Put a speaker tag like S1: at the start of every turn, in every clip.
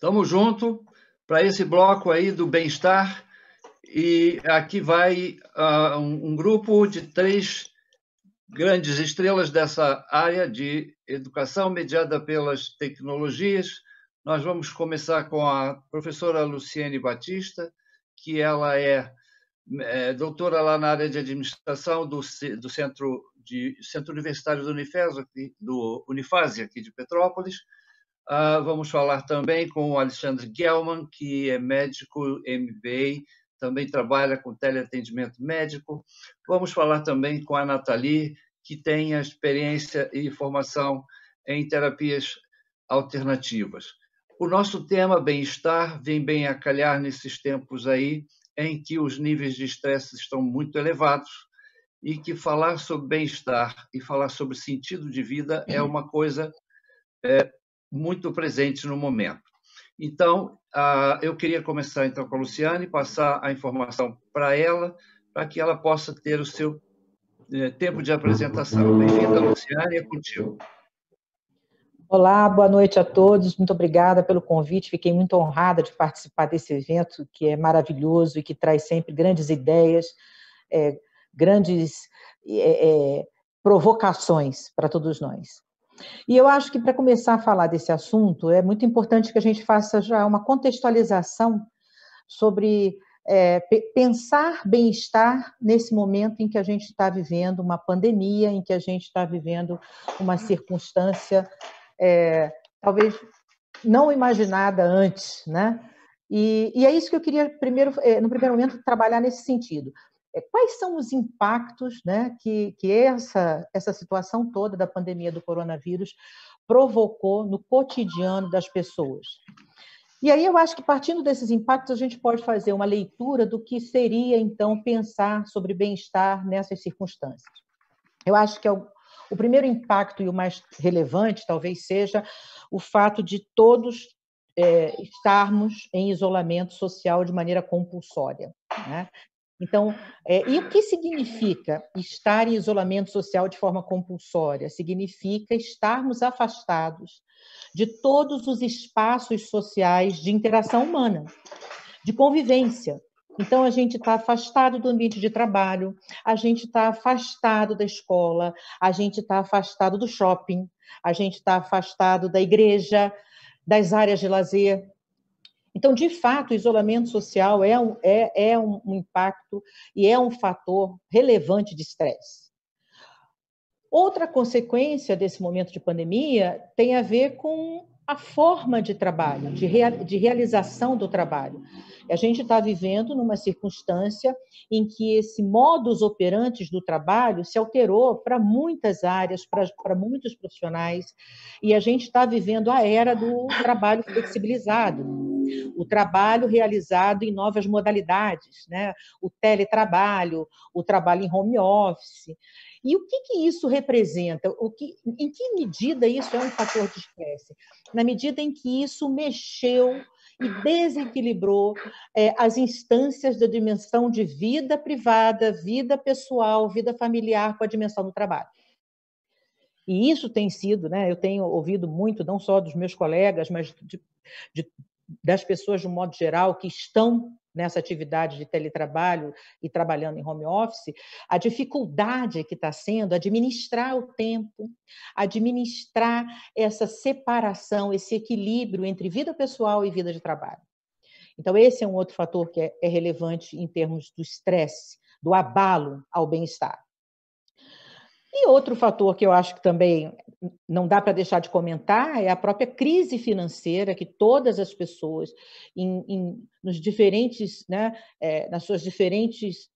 S1: Estamos juntos para esse bloco aí do bem-estar e aqui vai um grupo de 3 grandes estrelas dessa área de educação mediada pelas tecnologias. Nós vamos começar com a professora Luciene Batista, que ela é doutora lá na área de administração do Centro Universitário do Unifase, aqui de Petrópolis. Vamos falar também com o Alexandre Gelman, que é médico MBA, também trabalha com teleatendimento médico. Vamos falar também com a Nathalie, que tem a experiência e formação em terapias alternativas. O nosso tema, bem-estar, vem bem a calhar nesses tempos aí, em que os níveis de estresse estão muito elevados e que falar sobre bem-estar e falar sobre sentido de vida é uma coisa muito presente no momento. Então, eu queria começar então com a Luciane, passar a informação para ela, para que ela possa ter o seu tempo de apresentação. Bem-vinda, Luciane, é contigo.
S2: Olá, boa noite a todos. Muito obrigada pelo convite. Fiquei muito honrada de participar desse evento, que é maravilhoso e que traz sempre grandes ideias, grandes provocações para todos nós. E eu acho que, para começar a falar desse assunto, é muito importante que a gente faça já uma contextualização sobre pensar bem-estar nesse momento em que a gente está vivendo uma pandemia, em que a gente está vivendo uma circunstância talvez não imaginada antes, né? E é isso que eu queria, no primeiro momento, trabalhar nesse sentido. Quais são os impactos, né, que essa situação toda da pandemia do coronavírus provocou no cotidiano das pessoas? E aí eu acho que, partindo desses impactos, a gente pode fazer uma leitura do que seria, então, pensar sobre bem-estar nessas circunstâncias. Eu acho que o primeiro impacto e o mais relevante, talvez, seja o fato de todos estarmos em isolamento social de maneira compulsória, né? Então, e o que significa estar em isolamento social de forma compulsória? Significa estarmos afastados de todos os espaços sociais de interação humana, de convivência. Então, a gente está afastado do ambiente de trabalho, a gente está afastado da escola, a gente está afastado do shopping, a gente está afastado da igreja, das áreas de lazer. Então, de fato, o isolamento social é um impacto e é um fator relevante de estresse. Outra consequência desse momento de pandemia tem a ver com a forma de trabalho, de realização do trabalho. A gente está vivendo numa circunstância em que esse modus operandi do trabalho se alterou para muitas áreas, para muitos profissionais, e a gente está vivendo a era do trabalho flexibilizado, o trabalho realizado em novas modalidades, né? O teletrabalho, o trabalho em home office. E o que isso representa? Em que medida isso é um fator de estresse? Na medida em que isso mexeu e desequilibrou as instâncias da dimensão de vida privada, vida pessoal, vida familiar com a dimensão do trabalho. E isso tem sido, né? Eu tenho ouvido muito, não só dos meus colegas, mas das pessoas de um modo geral que estão nessa atividade de teletrabalho e trabalhando em home office, a dificuldade que está sendo administrar o tempo, administrar essa separação, esse equilíbrio entre vida pessoal e vida de trabalho. Então, esse é um outro fator que é relevante em termos do estresse, do abalo ao bem-estar. E outro fator que eu acho que também não dá para deixar de comentar é a própria crise financeira que todas as pessoas, nos diferentes, né, nas suas diferentes,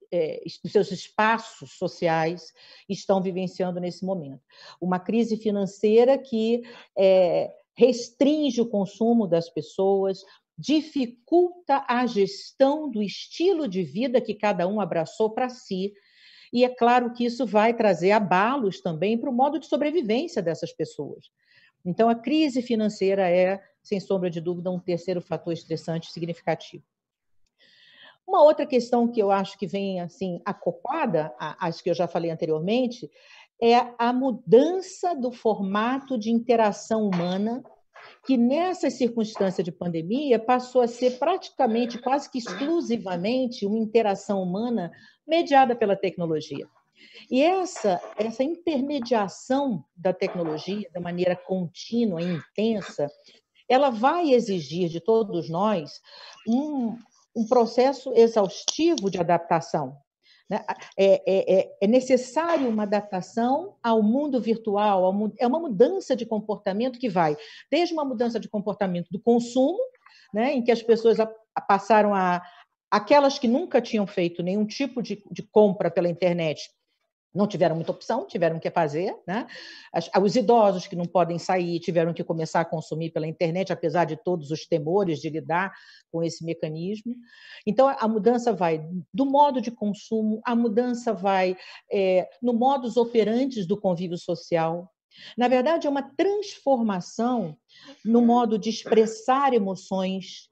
S2: nos seus espaços sociais, estão vivenciando nesse momento. Uma crise financeira que restringe o consumo das pessoas, dificulta a gestão do estilo de vida que cada um abraçou para si. E é claro que isso vai trazer abalos também para o modo de sobrevivência dessas pessoas. Então, a crise financeira é, sem sombra de dúvida, um terceiro fator estressante significativo. Uma outra questão que eu acho que vem assim acoplada às que eu já falei anteriormente é a mudança do formato de interação humana que nessa circunstância de pandemia passou a ser praticamente, quase que exclusivamente, uma interação humana mediada pela tecnologia. E essa intermediação da tecnologia, de maneira contínua e intensa, ela vai exigir de todos nós um processo exaustivo de adaptação. É necessário uma adaptação ao mundo virtual, é uma mudança de comportamento que vai desde uma mudança de comportamento do consumo, né, em que as pessoas passaram aquelas que nunca tinham feito nenhum tipo de compra pela internet, não tiveram muita opção, tiveram que fazer, né? Os idosos que não podem sair tiveram que começar a consumir pela internet, apesar de todos os temores de lidar com esse mecanismo. Então, a mudança vai do modo de consumo, a mudança vai no modus operandi do convívio social. Na verdade, é uma transformação no modo de expressar emoções,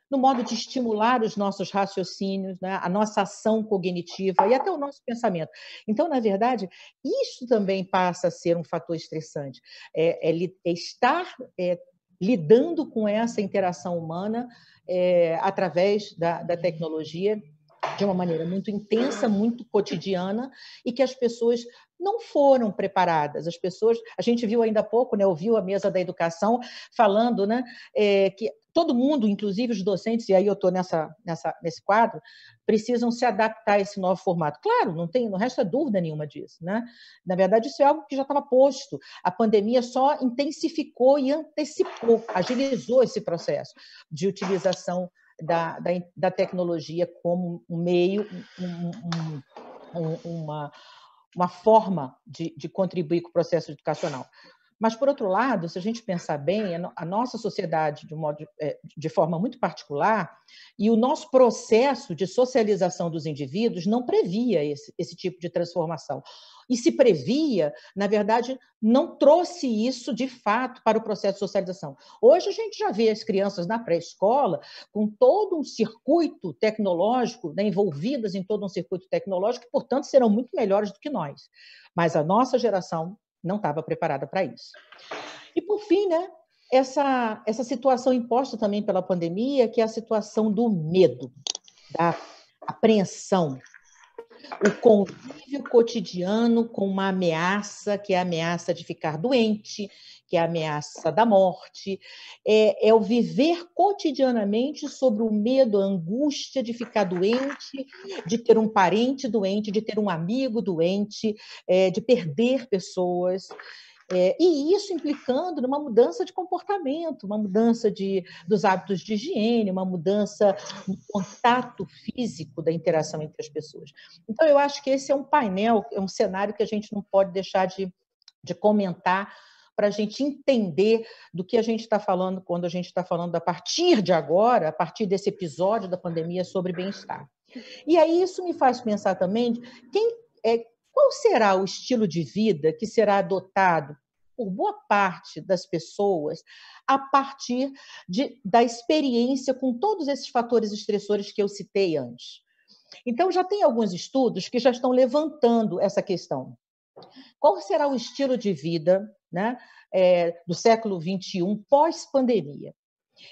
S2: no modo de estimular os nossos raciocínios, né? A nossa ação cognitiva e até o nosso pensamento. Então, na verdade, isso também passa a ser um fator estressante. Estar lidando com essa interação humana através da tecnologia de uma maneira muito intensa, muito cotidiana, e que as pessoas não foram preparadas. As pessoas, a gente viu ainda há pouco, né, ouviu a mesa da educação falando, né, que todo mundo, inclusive os docentes, e aí eu estou nesse quadro, precisam se adaptar a esse novo formato. Claro, não resta dúvida nenhuma disso, né? Na verdade, isso é algo que já estava posto. A pandemia só intensificou e antecipou, agilizou esse processo de utilização da tecnologia como um meio, uma forma de contribuir com o processo educacional. Mas, por outro lado, se a gente pensar bem, a nossa sociedade, de forma muito particular, e o nosso processo de socialização dos indivíduos não previa esse tipo de transformação. E se previa, na verdade, não trouxe isso de fato para o processo de socialização. Hoje a gente já vê as crianças na pré-escola com todo um circuito tecnológico, né, envolvidas em todo um circuito tecnológico, que, portanto, serão muito melhores do que nós. Mas a nossa geração não estava preparada para isso. E, por fim, né, essa situação imposta também pela pandemia, que é a situação do medo, da apreensão, o convívio cotidiano com uma ameaça, que é a ameaça de ficar doente, que é a ameaça da morte, é o viver cotidianamente sobre o medo, a angústia de ficar doente, de ter um parente doente, de ter um amigo doente, de perder pessoas. E isso implicando numa mudança de comportamento, uma mudança dos hábitos de higiene, uma mudança no contato físico da interação entre as pessoas. Então, eu acho que esse é um painel, é um cenário que a gente não pode deixar de comentar para a gente entender do que a gente está falando quando a gente está falando a partir de agora, a partir desse episódio da pandemia sobre bem-estar. E aí isso me faz pensar também qual será o estilo de vida que será adotado por boa parte das pessoas a partir da experiência com todos esses fatores estressores que eu citei antes. Então, já tem alguns estudos que já estão levantando essa questão. Qual será o estilo de vida, né, do século XXI pós-pandemia?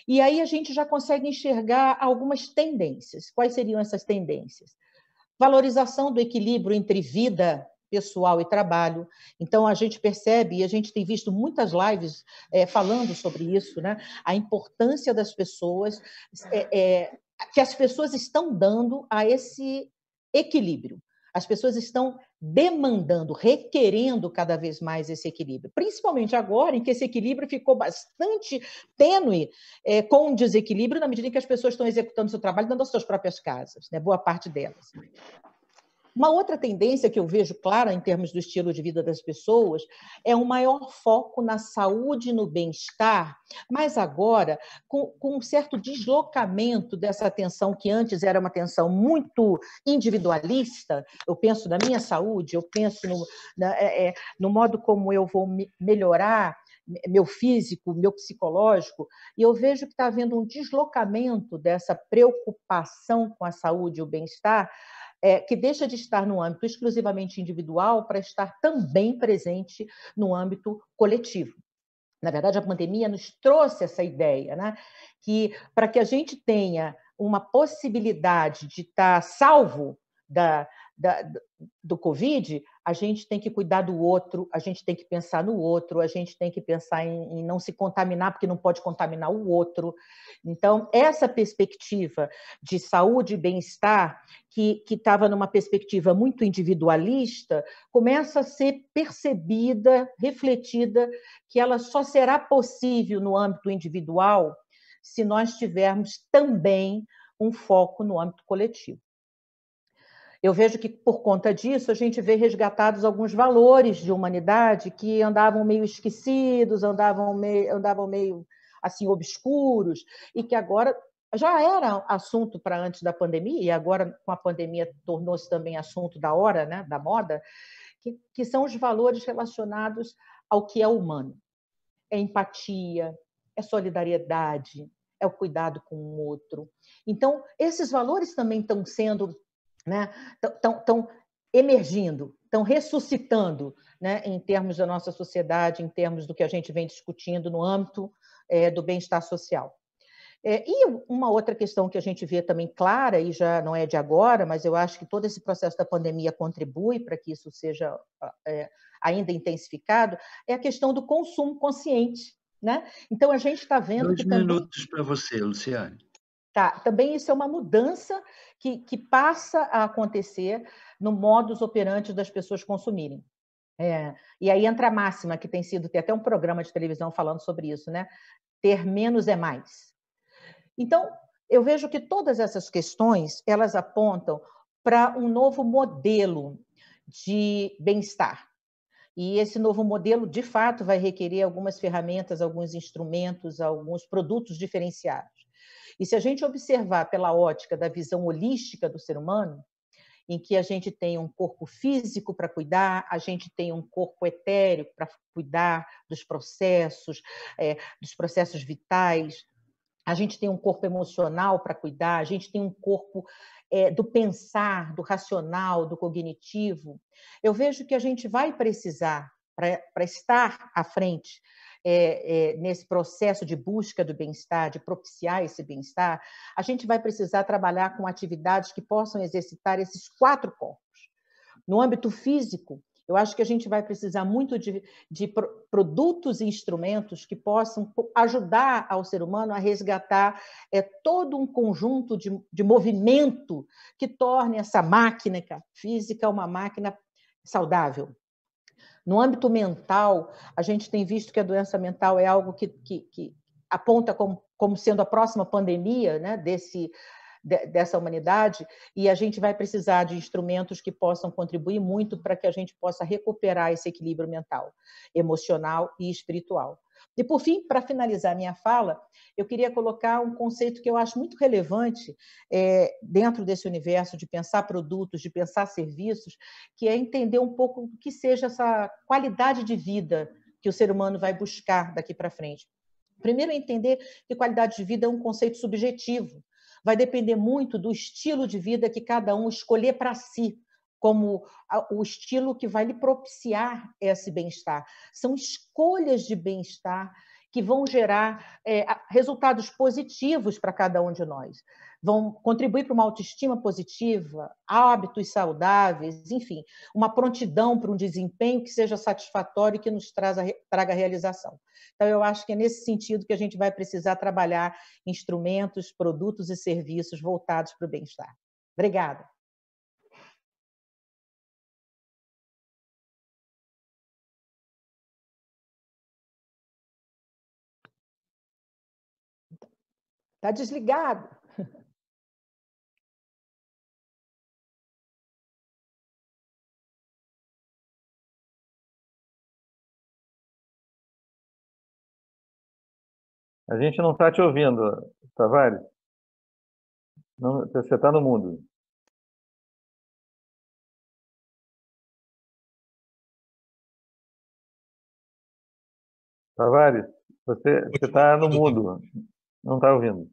S2: E aí a gente já consegue enxergar algumas tendências. Quais seriam essas tendências? Valorização do equilíbrio entre vida pessoal e trabalho. Então, a gente percebe, e a gente tem visto muitas lives falando sobre isso, né? A importância das pessoas, que as pessoas estão dando a esse equilíbrio. As pessoas estão demandando, requerendo cada vez mais esse equilíbrio, principalmente agora em que esse equilíbrio ficou bastante tênue com um desequilíbrio na medida em que as pessoas estão executando seu trabalho dentro das suas próprias casas, né? Boa parte delas. Uma outra tendência que eu vejo clara em termos do estilo de vida das pessoas é um maior foco na saúde e no bem-estar, mas agora com um certo deslocamento dessa atenção que antes era uma atenção muito individualista. Eu penso na minha saúde, eu penso no modo como eu vou melhorar meu físico, meu psicológico, e eu vejo que está havendo um deslocamento dessa preocupação com a saúde e o bem-estar, que deixa de estar no âmbito exclusivamente individual para estar também presente no âmbito coletivo. Na verdade, a pandemia nos trouxe essa ideia, né? Que para que a gente tenha uma possibilidade de estar salvo da, do Covid, a gente tem que cuidar do outro, a gente tem que pensar no outro, a gente tem que pensar em não se contaminar, porque não pode contaminar o outro. Então, essa perspectiva de saúde e bem-estar, que estava numa perspectiva muito individualista, começa a ser percebida, refletida, que ela só será possível no âmbito individual se nós tivermos também um foco no âmbito coletivo. Eu vejo que, por conta disso, a gente vê resgatados alguns valores de humanidade que andavam meio esquecidos, andavam meio assim, obscuros, e que agora já era assunto para antes da pandemia, e agora, com a pandemia, tornou-se também assunto da hora, né, da moda, que são os valores relacionados ao que é humano. É empatia, é solidariedade, é o cuidado com o outro. Então, esses valores também estão sendo, né, estão emergindo, estão ressuscitando, né, em termos da nossa sociedade, em termos do que a gente vem discutindo no âmbito do bem-estar social. E uma outra questão que a gente vê também clara, e já não é de agora, mas eu acho que todo esse processo da pandemia contribui para que isso seja ainda intensificado, é a questão do consumo consciente, né? Então, a gente está vendo que também...
S1: 2 minutos para você, Luciane.
S2: Tá, também isso é uma mudança que passa a acontecer no modus operandi das pessoas consumirem. E aí entra a máxima, que tem até um programa de televisão falando sobre isso, né? Ter menos é mais. Então, eu vejo que todas essas questões, elas apontam para um novo modelo de bem-estar. E esse novo modelo, de fato, vai requerer algumas ferramentas, alguns instrumentos, alguns produtos diferenciados. E se a gente observar pela ótica da visão holística do ser humano, em que a gente tem um corpo físico para cuidar, a gente tem um corpo etérico para cuidar dos processos vitais, a gente tem um corpo emocional para cuidar, a gente tem um corpo do pensar, do racional, do cognitivo. Eu vejo que a gente vai precisar, para estar à frente nesse processo de busca do bem-estar, de propiciar esse bem-estar, a gente vai precisar trabalhar com atividades que possam exercitar esses 4 corpos. No âmbito físico, eu acho que a gente vai precisar muito de produtos e instrumentos que possam ajudar ao ser humano a resgatar todo um conjunto de movimento que torne essa máquina física uma máquina saudável. No âmbito mental, a gente tem visto que a doença mental é algo que aponta como sendo a próxima pandemia, né, dessa humanidade, e a gente vai precisar de instrumentos que possam contribuir muito para que a gente possa recuperar esse equilíbrio mental, emocional e espiritual. E, por fim, para finalizar minha fala, eu queria colocar um conceito que eu acho muito relevante dentro desse universo de pensar produtos, de pensar serviços, que é entender um pouco do que seja essa qualidade de vida que o ser humano vai buscar daqui para frente. Primeiro, entender que qualidade de vida é um conceito subjetivo. Vai depender muito do estilo de vida que cada um escolher para si, como o estilo que vai lhe propiciar esse bem-estar. São escolhas de bem-estar que vão gerar resultados positivos para cada um de nós. Vão contribuir para uma autoestima positiva, hábitos saudáveis, enfim, uma prontidão para um desempenho que seja satisfatório e que nos traga realização. Então, eu acho que é nesse sentido que a gente vai precisar trabalhar instrumentos, produtos e serviços voltados para o bem-estar. Obrigada. Está desligado.
S3: A gente não está te ouvindo, Tavares. Não, você está no mudo. Tavares, você está no mudo. Não está ouvindo.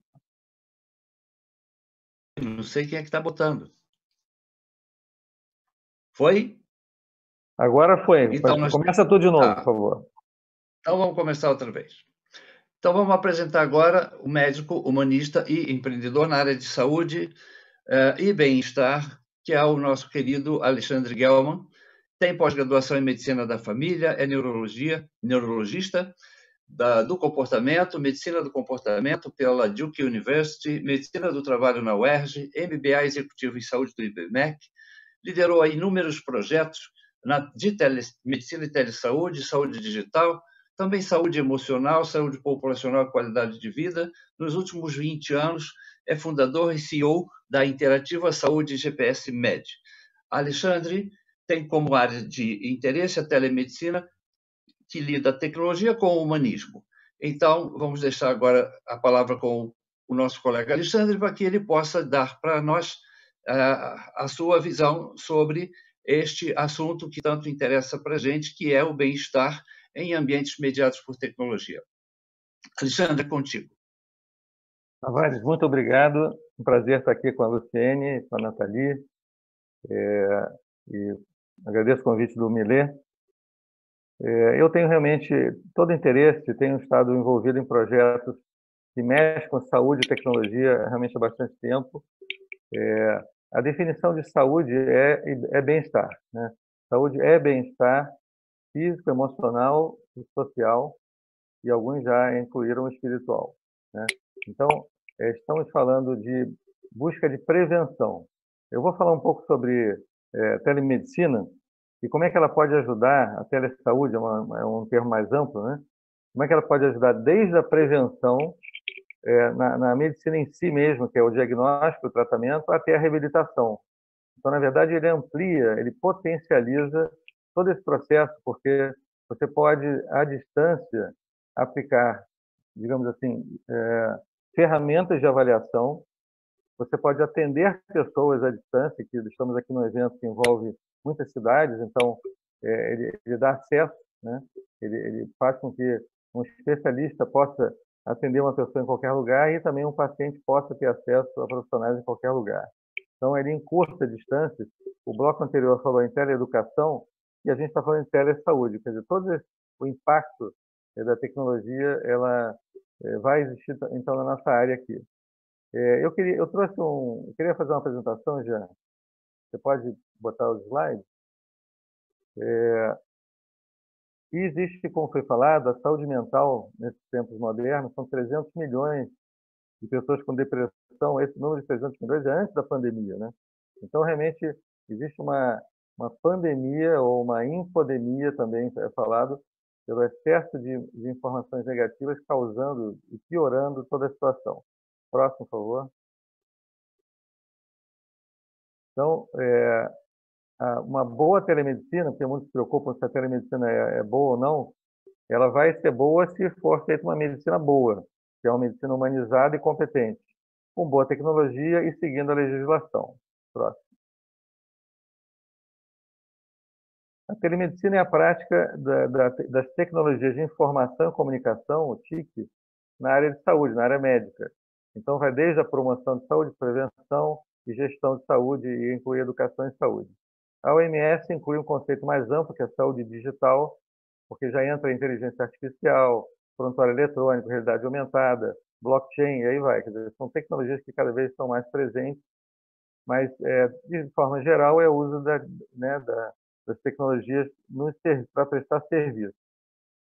S1: Não sei quem é que está botando. Foi?
S3: Agora foi.
S1: Então,
S3: Começa tudo de novo, por favor.
S1: Então, vamos começar outra vez. Então, vamos apresentar agora o médico humanista e empreendedor na área de saúde e bem-estar, que é o nosso querido Alexandre Gelman. Tem pós-graduação em Medicina da Família, é neurologista do comportamento, Medicina do Comportamento pela Duke University, Medicina do Trabalho na UERJ, MBA Executivo em Saúde do IBMEC, liderou inúmeros projetos de medicina e telesaúde, saúde digital, também saúde emocional, saúde populacional e qualidade de vida. Nos últimos 20 anos, é fundador e CEO da Interativa Saúde GPS Med. Alexandre tem como área de interesse a telemedicina, que lida a tecnologia com o humanismo. Então, vamos deixar agora a palavra com o nosso colega Alexandre, para que ele possa dar para nós a sua visão sobre este assunto que tanto interessa para a gente, que é o bem-estar em ambientes mediados por tecnologia. Alexandre, é contigo.
S3: Tavares, muito obrigado. Um prazer estar aqui com a Luciene, com a Nathalie. E agradeço o convite do Milê. Eu tenho realmente todo interesse, tenho estado envolvido em projetos que mexem com saúde e tecnologia realmente há bastante tempo. A definição de saúde é bem-estar, né? Saúde é bem-estar físico, emocional e social, e alguns já incluíram o espiritual, né? Então, estamos falando de busca de prevenção. Eu vou falar um pouco sobre telemedicina e como é que ela pode ajudar, a telesaúde é um termo mais amplo, né? Como é que ela pode ajudar desde a prevenção, na medicina em si mesmo, que é o diagnóstico, o tratamento, até a reabilitação. Então, na verdade, ele amplia, ele potencializa todo esse processo, porque você pode, à distância, aplicar, digamos assim, ferramentas de avaliação. Você pode atender pessoas à distância, que estamos aqui num evento que envolve muitas cidades, então ele dá acesso, né? Ele faz com que um especialista possa atender uma pessoa em qualquer lugar e também um paciente possa ter acesso a profissionais em qualquer lugar. Então, ele encurta distâncias. O bloco anterior falou em teleeducação e a gente está falando em telesaúde. Quer dizer, todo o impacto da tecnologia ela vai existir, então, na nossa área aqui. Eu queria fazer uma apresentação, já. Você pode botar os slides? E existe, como foi falado, a saúde mental, nesses tempos modernos, são 300 milhões de pessoas com depressão. Esse número de 300 milhões é antes da pandemia, né? Então, realmente, existe uma pandemia ou uma infodemia também, é falado, pelo excesso de informações negativas causando e piorando toda a situação. Próximo, por favor. Então, uma boa telemedicina, porque muitos se preocupam se a telemedicina é boa ou não, ela vai ser boa se for feita uma medicina boa, que é uma medicina humanizada e competente, com boa tecnologia e seguindo a legislação. Próximo. A telemedicina é a prática das tecnologias de informação e comunicação, o TIC, na área de saúde, na área médica. Então, vai desde a promoção de saúde, prevenção e gestão de saúde, e inclui educação e saúde. A OMS inclui um conceito mais amplo, que é a saúde digital, porque já entra a inteligência artificial, prontuário eletrônico, realidade aumentada, blockchain, e aí vai. Quer dizer, são tecnologias que cada vez estão mais presentes, mas, de forma geral, é o uso das tecnologias para prestar serviço.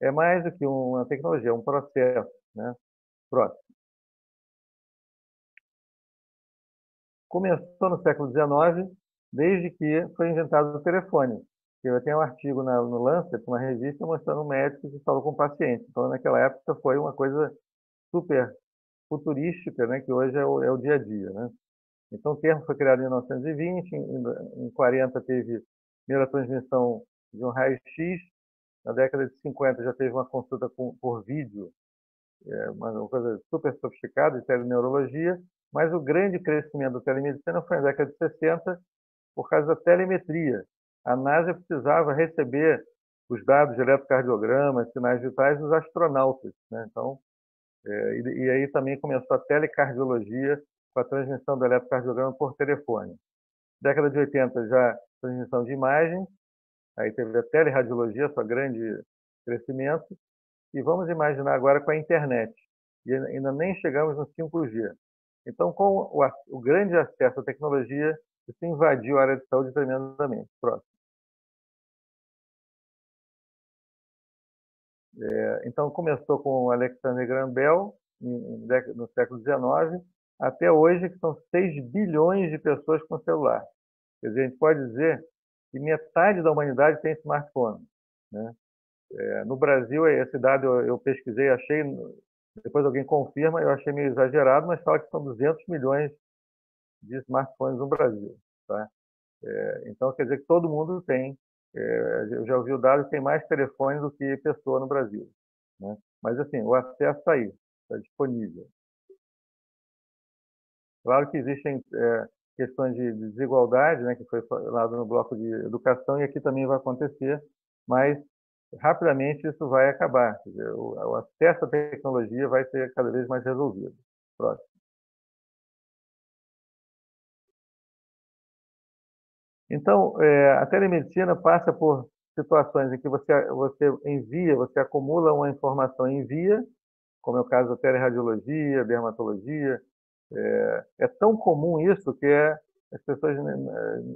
S3: É mais do que uma tecnologia, é um processo, né? Próximo. Começou no século XIX, desde que foi inventado o telefone. Eu tenho um artigo no Lancet, uma revista, mostrando um médico que falou com o paciente. Então, naquela época, foi uma coisa super futurística, né, que hoje é o dia a dia, né? Então, o termo foi criado em 1920, em 40 teve a primeira transmissão de um raio-x, na década de 50 já teve uma consulta por vídeo, uma coisa super sofisticada de teleneurologia, mas o grande crescimento da telemedicina foi na década de 60 por causa da telemetria. A NASA precisava receber os dados de eletrocardiograma, sinais vitais dos astronautas, né? Então, e aí também começou a telecardiologia com a transmissão do eletrocardiograma por telefone. Década de 80 já transmissão de imagens, aí teve a teleradiologia, seu grande crescimento, E vamos imaginar agora com a internet. E ainda nem chegamos no 5G. Então, com o grande acesso à tecnologia, isso invadiu a área de saúde tremendamente. Próximo. Então, começou com o Alexander Graham Bell, no século XIX, até hoje, que são 6 bilhões de pessoas com celular. Quer dizer, a gente pode dizer que metade da humanidade tem smartphone, né? No Brasil, esse dado eu pesquisei, achei, depois alguém confirma, eu achei meio exagerado, mas fala que são 200 milhões de smartphones no Brasil. Tá? Então, quer dizer que todo mundo tem. Eu já ouvi o dado que tem mais telefones do que pessoa no Brasil. Né? Mas, assim, o acesso está aí, está disponível. Claro que existem questões de desigualdade, né, que foi falado no bloco de educação, e aqui também vai acontecer, mas rapidamente isso vai acabar. Quer dizer, o acesso à tecnologia vai ser cada vez mais resolvido. Próximo. Então, a telemedicina passa por situações em que você envia, você acumula uma informação e envia, como é o caso da teleradiologia, dermatologia. É tão comum isso que as pessoas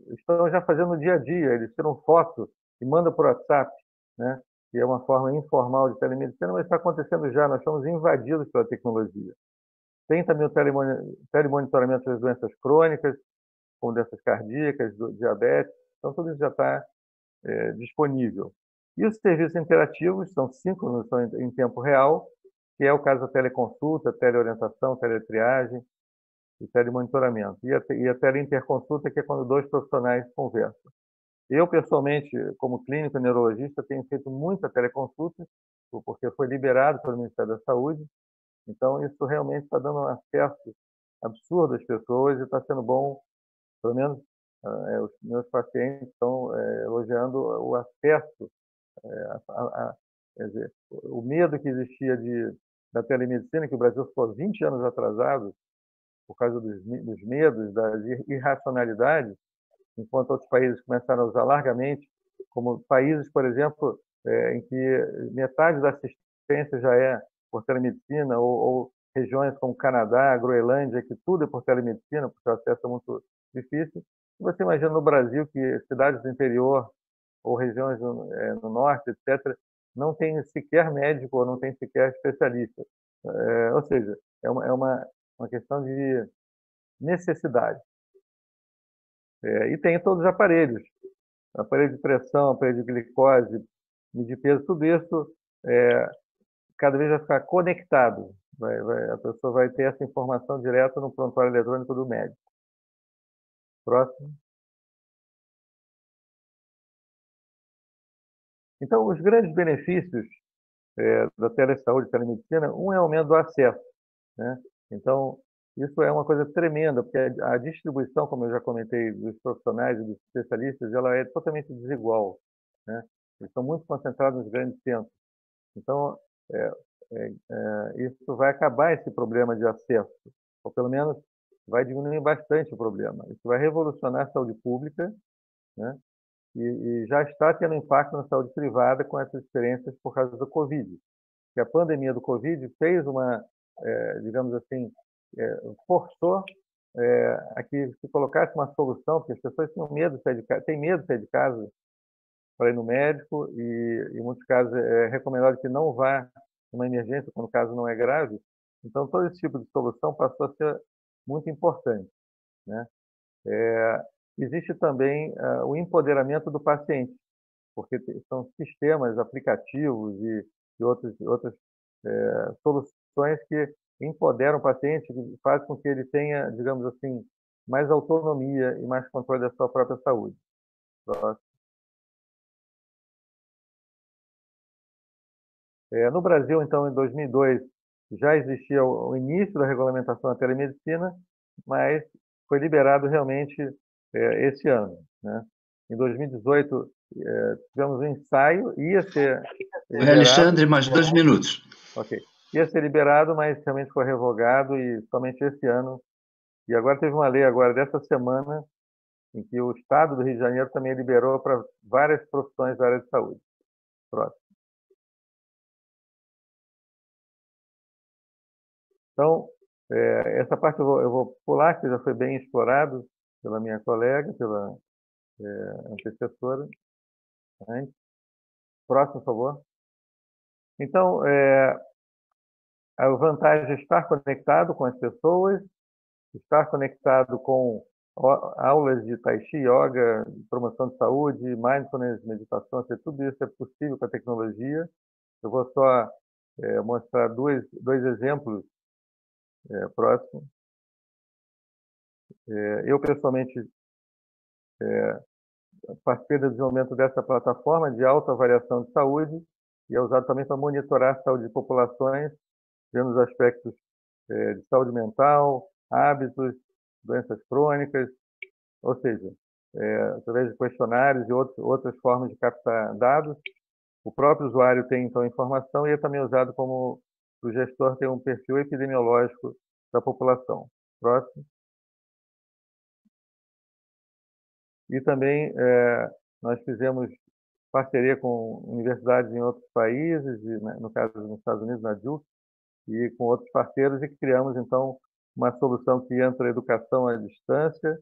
S3: estão já fazendo no dia a dia, eles tiram foto e mandam por WhatsApp, né? Que é uma forma informal de telemedicina, mas está acontecendo já, nós estamos invadidos pela tecnologia. Tem também o telemonitoramento das doenças crônicas, como doenças cardíacas, do diabetes, então tudo isso já está disponível. E os serviços interativos, são 5, são em tempo real, que é o caso da teleconsulta, teleorientação, teletriagem e telemonitoramento. E a teleinterconsulta, que é quando 2 profissionais conversam. Eu, pessoalmente, como clínico neurologista, tenho feito muita teleconsulta, porque foi liberado pelo Ministério da Saúde. Então, isso realmente está dando um acesso absurdo às pessoas e está sendo bom, pelo menos os meus pacientes estão elogiando o acesso, quer dizer, o medo que existia da telemedicina, que o Brasil ficou 20 anos atrasado por causa dos medos, das irracionalidades, enquanto outros países começaram a usar largamente, como países, por exemplo, em que metade da assistência já é por telemedicina, ou regiões como Canadá, Groenlândia, que tudo é por telemedicina, porque o acesso é muito difícil. Você imagina no Brasil que cidades do interior ou regiões no norte, etc., não tem sequer médico ou não tem sequer especialista. Ou seja, é uma questão de necessidade. E tem todos os aparelhos, aparelho de pressão, aparelho de glicose, medir peso, tudo isso cada vez vai ficar conectado. A pessoa vai ter essa informação direto no prontuário eletrônico do médico. Próximo. Então, os grandes benefícios da telesaúde e telemedicina, um é o aumento do acesso, né? Então, isso é uma coisa tremenda, porque a distribuição, como eu já comentei, dos profissionais e dos especialistas, ela é totalmente desigual, né? Eles estão muito concentrados nos grandes centros. Então, isso vai acabar esse problema de acesso, ou pelo menos vai diminuir bastante o problema. Isso vai revolucionar a saúde pública, né? E já está tendo impacto na saúde privada com essas experiências por causa do Covid. Que a pandemia do Covid fez digamos assim, forçou a que se colocasse uma solução, porque as pessoas tinham medo de sair de casa, têm medo de sair de casa para ir no médico, e em muitos casos é recomendado que não vá numa emergência, quando o caso não é grave. Então, todo esse tipo de solução passou a ser muito importante, né? Existe também o empoderamento do paciente, porque são sistemas, aplicativos e outras soluções que empoderam o paciente, que faz com que ele tenha, digamos assim, mais autonomia e mais controle da sua própria saúde. No Brasil, então, em 2002, já existia o início da regulamentação da telemedicina, mas foi liberado realmente esse ano, né? Em 2018, tivemos um ensaio, ia ser liberado.
S1: Alexandre, mais 2 minutos.
S3: Ok. Ia ser liberado, mas realmente foi revogado, e somente esse ano. E agora teve uma lei agora dessa semana em que o Estado do Rio de Janeiro também liberou para várias profissões da área de saúde. Próximo. Então, essa parte eu vou pular, que já foi bem explorado pela minha colega, pela antecessora. Antes. Próximo, por favor. Então, a vantagem é estar conectado com as pessoas, estar conectado com aulas de Tai Chi, Yoga, promoção de saúde, mindfulness, meditação, tudo isso é possível com a tecnologia. Eu vou só mostrar dois exemplos próximos. Eu, pessoalmente, participei do desenvolvimento dessa plataforma de autoavaliação de saúde e é usado também para monitorar a saúde de populações, vendo os aspectos de saúde mental, hábitos, doenças crônicas, ou seja, através de questionários e outras formas de captar dados. O próprio usuário tem, então, informação e é também usado como o gestor tem um perfil epidemiológico da população. Próximo. E também nós fizemos parceria com universidades em outros países, no caso nos Estados Unidos, na Duke, e com outros parceiros, e criamos, então, uma solução que entra a educação à distância,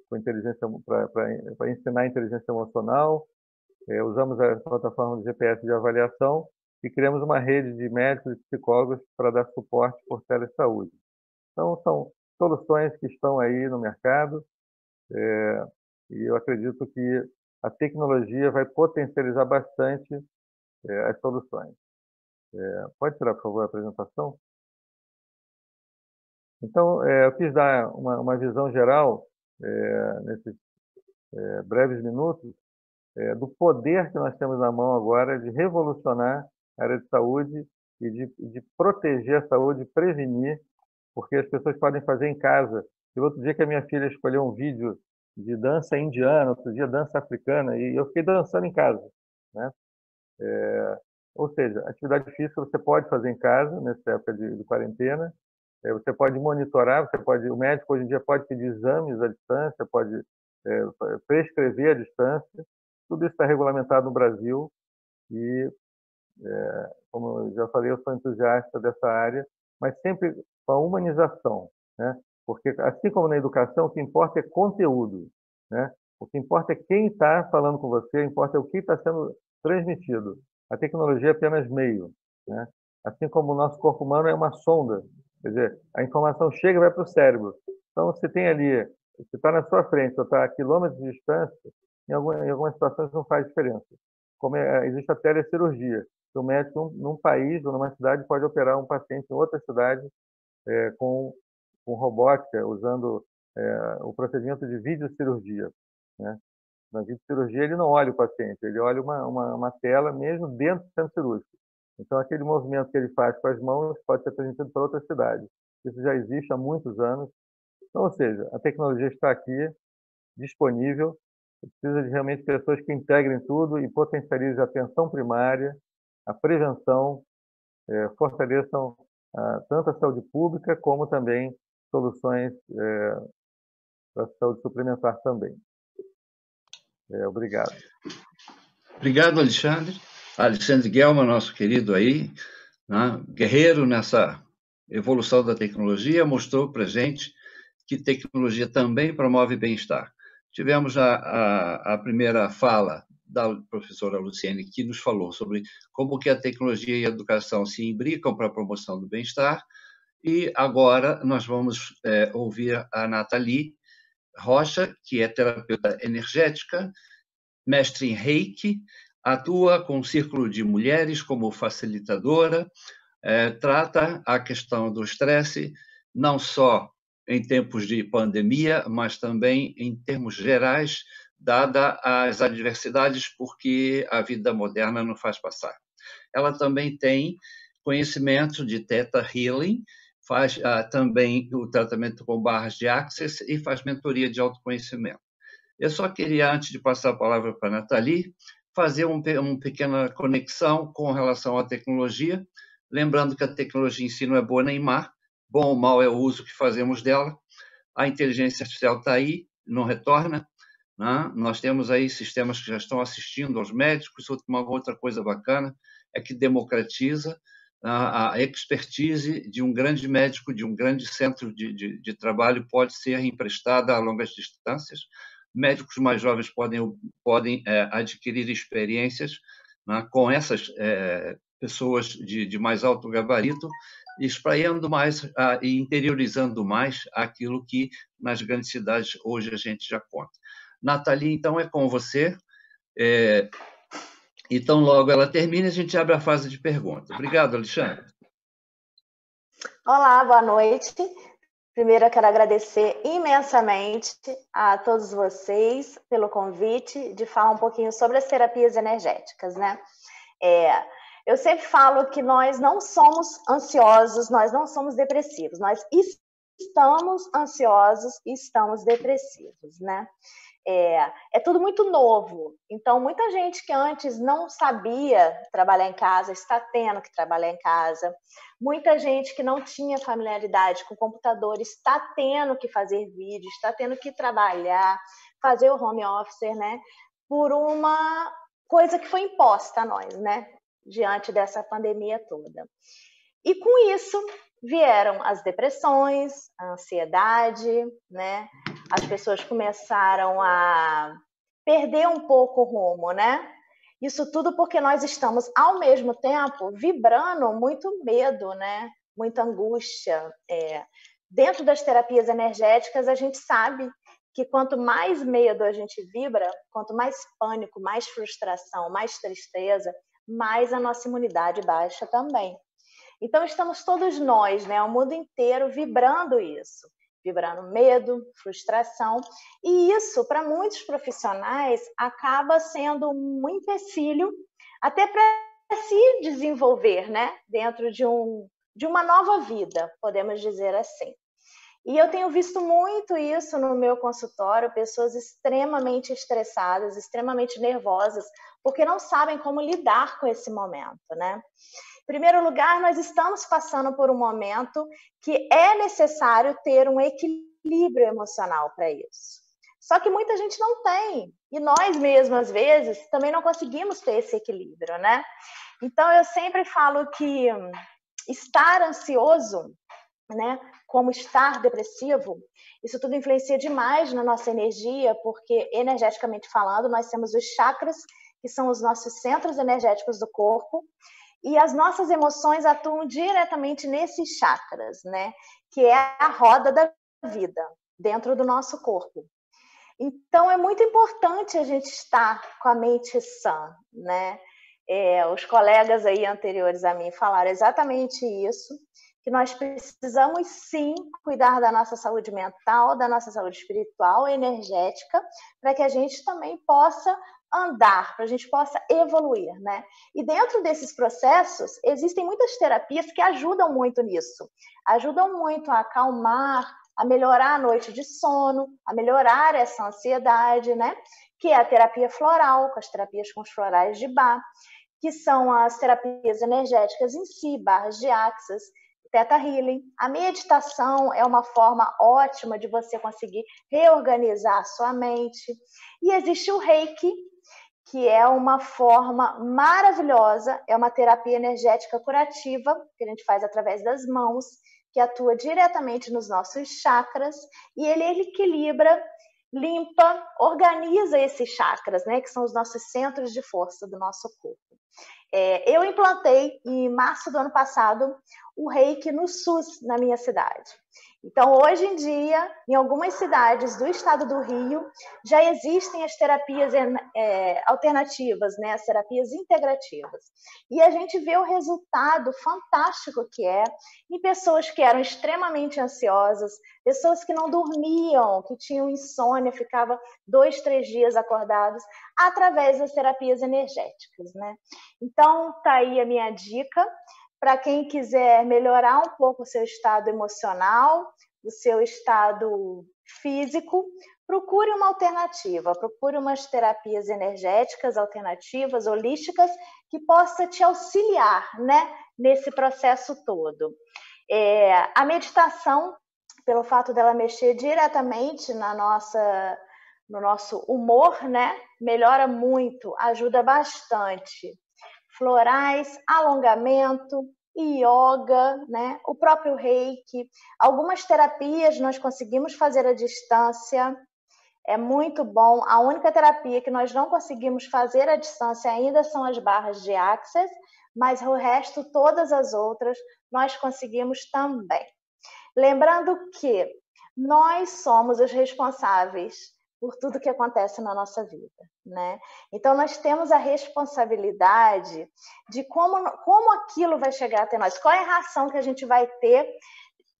S3: com inteligência para ensinar inteligência emocional. Usamos a plataforma de GPS de avaliação e criamos uma rede de médicos e psicólogos para dar suporte por telesaúde. Então, são soluções que estão aí no mercado e eu acredito que a tecnologia vai potencializar bastante as soluções. Pode tirar, por favor, a apresentação? Então, eu quis dar uma visão geral, nesses breves minutos, do poder que nós temos na mão agora de revolucionar a área de saúde e de proteger a saúde, prevenir, porque as pessoas podem fazer em casa. E outro dia que a minha filha escolheu um vídeo de dança indiana, outro dia dança africana, e eu fiquei dançando em casa, né? Ou seja, atividade física você pode fazer em casa, nessa época de quarentena, você pode monitorar, o médico hoje em dia pode pedir exames à distância, pode prescrever à distância, tudo isso está regulamentado no Brasil e, como eu já falei, eu sou entusiasta dessa área, mas sempre com a humanização, né? Porque, assim como na educação, o que importa é conteúdo, né? O que importa é quem está falando com você, importa é o que está sendo transmitido. A tecnologia é apenas meio, né? Assim como o nosso corpo humano é uma sonda, quer dizer, a informação chega e vai para o cérebro. Então, você tem ali, você está na sua frente, ou está a quilômetros de distância, em algumas situações não faz diferença. Como existe a telecirurgia, o médico num país ou numa cidade pode operar um paciente em outra cidade com robótica, usando o procedimento de videocirurgia, né? Na videocirurgia ele não olha o paciente, ele olha uma tela mesmo dentro do centro cirúrgico. Então aquele movimento que ele faz com as mãos pode ser transmitido para outra cidade. Isso já existe há muitos anos. Então, ou seja, a tecnologia está aqui, disponível, precisa de realmente pessoas que integrem tudo e potencializem a atenção primária, a prevenção, fortaleçam tanto a saúde pública como também soluções para a saúde suplementar também. Obrigado.
S1: Obrigado, Alexandre. Alexandre Guelma, nosso querido aí, né, guerreiro nessa evolução da tecnologia, mostrou para a gente que tecnologia também promove bem-estar. Tivemos a primeira fala da professora Luciene, que nos falou sobre como que a tecnologia e a educação se imbricam para a promoção do bem-estar, e agora nós vamos ouvir a Nathalie Rocha, que é terapeuta energética, mestre em Reiki, atua com um círculo de mulheres como facilitadora, trata a questão do estresse, não só em tempos de pandemia, mas também em termos gerais, dada as adversidades, porque a vida moderna não faz passar. Ela também tem conhecimento de Theta Healing, faz também o tratamento com barras de Access e faz mentoria de autoconhecimento. Eu só queria, antes de passar a palavra para a Nathalie, fazer uma pequena conexão com relação à tecnologia, lembrando que a tecnologia em si não é boa nem má, bom ou mal é o uso que fazemos dela. A inteligência artificial está aí, não retorna, né? Nós temos aí sistemas que já estão assistindo aos médicos. Uma outra coisa bacana é que democratiza, a expertise de um grande médico, de um grande centro de trabalho pode ser emprestada a longas distâncias. Médicos mais jovens podem adquirir experiências, né, com essas pessoas de mais alto gabarito, espraiando mais e interiorizando mais aquilo que nas grandes cidades hoje a gente já conta. Nathalie, então, é com você. Então, logo ela termina, a gente abre a fase de perguntas. Obrigado, Alexandre.
S4: Olá, boa noite. Primeiro, eu quero agradecer imensamente a todos vocês pelo convite de falar um pouquinho sobre as terapias energéticas, né? Eu sempre falo que nós não somos ansiosos, nós não somos depressivos, nós estamos ansiosos e estamos depressivos, né? É tudo muito novo, então muita gente que antes não sabia trabalhar em casa está tendo que trabalhar em casa, muita gente que não tinha familiaridade com computador está tendo que fazer vídeo, está tendo que trabalhar, fazer o home office, né? Por uma coisa que foi imposta a nós, né? Diante dessa pandemia toda. E com isso vieram as depressões, a ansiedade, né? As pessoas começaram a perder um pouco o rumo, né? Isso tudo porque nós estamos, ao mesmo tempo, vibrando muito medo, né? Muita angústia. Dentro das terapias energéticas, a gente sabe que quanto mais medo a gente vibra, quanto mais pânico, mais frustração, mais tristeza, mais a nossa imunidade baixa também. Então, estamos todos nós, né, o mundo inteiro, vibrando isso. Vibrando medo, frustração. E isso, para muitos profissionais, acaba sendo um empecilho até para se desenvolver, né, dentro de uma nova vida, podemos dizer assim. E eu tenho visto muito isso no meu consultório, pessoas extremamente estressadas, extremamente nervosas, porque não sabem como lidar com esse momento, né? Em primeiro lugar, nós estamos passando por um momento que é necessário ter um equilíbrio emocional para isso. Só que muita gente não tem, e nós mesmos, às vezes, também não conseguimos ter esse equilíbrio, né? Então, eu sempre falo que estar ansioso, né, como estar depressivo, isso tudo influencia demais na nossa energia, porque energeticamente falando, nós temos os chakras, que são os nossos centros energéticos do corpo, e as nossas emoções atuam diretamente nesses chakras, né, que é a roda da vida dentro do nosso corpo. Então é muito importante a gente estar com a mente sã, né? Os colegas aí anteriores a mim falaram exatamente isso, que nós precisamos sim cuidar da nossa saúde mental, da nossa saúde espiritual, energética, para que a gente também possa andar, para a gente possa evoluir, né? E dentro desses processos, existem muitas terapias que ajudam muito nisso, ajudam muito a acalmar, a melhorar a noite de sono, a melhorar essa ansiedade, né? Que é a terapia floral, com as terapias com os florais de Bach, que são as terapias energéticas em si, barras de axis, Theta Healing. A meditação é uma forma ótima de você conseguir reorganizar a sua mente. E existe o Reiki, que é uma forma maravilhosa, é uma terapia energética curativa, que a gente faz através das mãos, que atua diretamente nos nossos chakras, e ele equilibra, limpa, organiza esses chakras, né, que são os nossos centros de força do nosso corpo. Eu implantei, em março do ano passado, o Reiki no SUS, na minha cidade. Então, hoje em dia, em algumas cidades do estado do Rio, já existem as terapias alternativas, né? As terapias integrativas. E a gente vê o resultado fantástico que é em pessoas que eram extremamente ansiosas, pessoas que não dormiam, que tinham insônia, ficavam 2, 3 dias acordados, através das terapias energéticas, né? Então, tá aí a minha dica. Para quem quiser melhorar um pouco o seu estado emocional, o seu estado físico, procure uma alternativa, procure umas terapias energéticas alternativas, holísticas, que possa te auxiliar, né, nesse processo todo. A meditação, pelo fato dela mexer diretamente no nosso humor, né, melhora muito, ajuda bastante. Florais, alongamento, yoga, né? O próprio reiki. Algumas terapias nós conseguimos fazer à distância, é muito bom. A única terapia que nós não conseguimos fazer à distância ainda são as barras de Access, mas o resto, todas as outras, nós conseguimos também. Lembrando que nós somos os responsáveis por tudo que acontece na nossa vida, né? Então, nós temos a responsabilidade de como aquilo vai chegar até nós, qual é a reação que a gente vai ter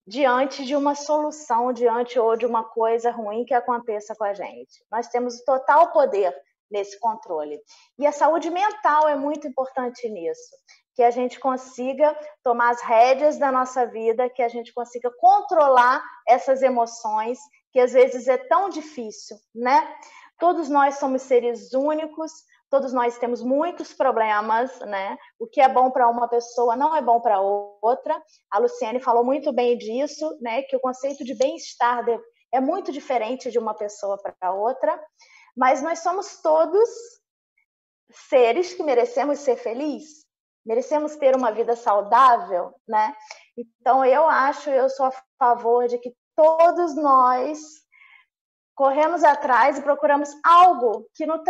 S4: diante de uma solução, diante ou de uma coisa ruim que aconteça com a gente. Nós temos total poder nesse controle. E a saúde mental é muito importante nisso, que a gente consiga tomar as rédeas da nossa vida, que a gente consiga controlar essas emoções, que às vezes é tão difícil, né? Todos nós somos seres únicos, todos nós temos muitos problemas, né? O que é bom para uma pessoa não é bom para outra. A Luciane falou muito bem disso, né? Que o conceito de bem-estar é muito diferente de uma pessoa para outra, mas nós somos todos seres que merecemos ser felizes, merecemos ter uma vida saudável, né? Então, eu sou a favor de que todos nós corremos atrás e procuramos algo que nos